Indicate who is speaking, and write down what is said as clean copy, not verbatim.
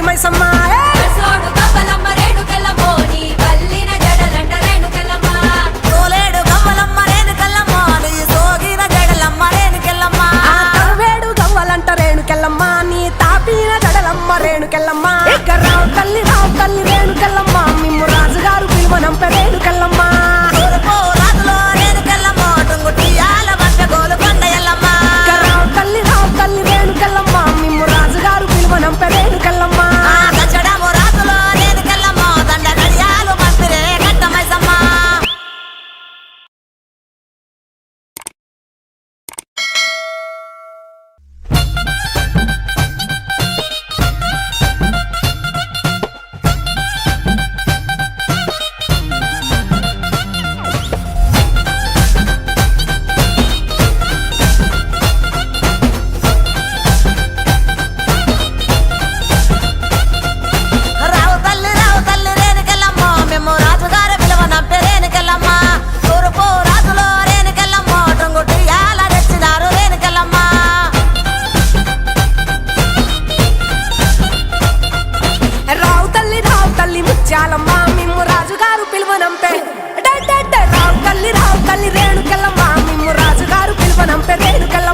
Speaker 1: మైసమ్మ
Speaker 2: సోడు కప్పలమ్మ రేణుకెళ్ళమ్మో నీ కల్లిన జడలంట రేణుకెళ్ళమ్మ
Speaker 3: తోలేడు గవ్వలమ్మ రేణుకెళ్ళమ్మ నీ సోగిన జడలమ్మ రేణుకెళ్ళమ్మ
Speaker 1: వేడు గవ్వలంట రేణుకెళ్ళమ్మ నీ తాపిన జడలమ్మ రేణుకెళ్ళమ్మ రావు తల్లి రేణుకెళ్ళమ్మ మిమ్ము రాజుగారు పిలువనంప రేణుకెళ్ళమ్మ
Speaker 3: తూర్పు రాజులో రేణుకెళ్ళమ్మ టుంగుటియాల వంట గోలుకొండ ఎల్లమ్మ
Speaker 1: రావు తల్లి రేణుకెళ్ళమ్మ మిమ్ము రాజుగారు పిలువనంప రేణుకెళ్ళమ్మ
Speaker 3: దచ్చడము రాజులో రేణుకెళ్ళమ్మ దండ గడియాలు మంత్రే గట్ట మైసమ్మ రావు తల్లి రేణుకెళ్ళమ్మ మేము రాజుగారి పిలువనంపే రేణుకెళ్ళమ్మ తూర్పు రాజులో రేణుకెళ్ళమ్మ టుంగుటియాల తెచ్చినారు రేణుకెళ్ళమ్మ
Speaker 1: రావు తల్లి ముత్యాలమ్మ మిమ్ము రాజుగారు పిలువనంపే రావు తల్లి రేణుకెళ్ళమ్మ మిమ్ము రాజుగారు పిలువనంపే రేణుకెళ్ళమ్మ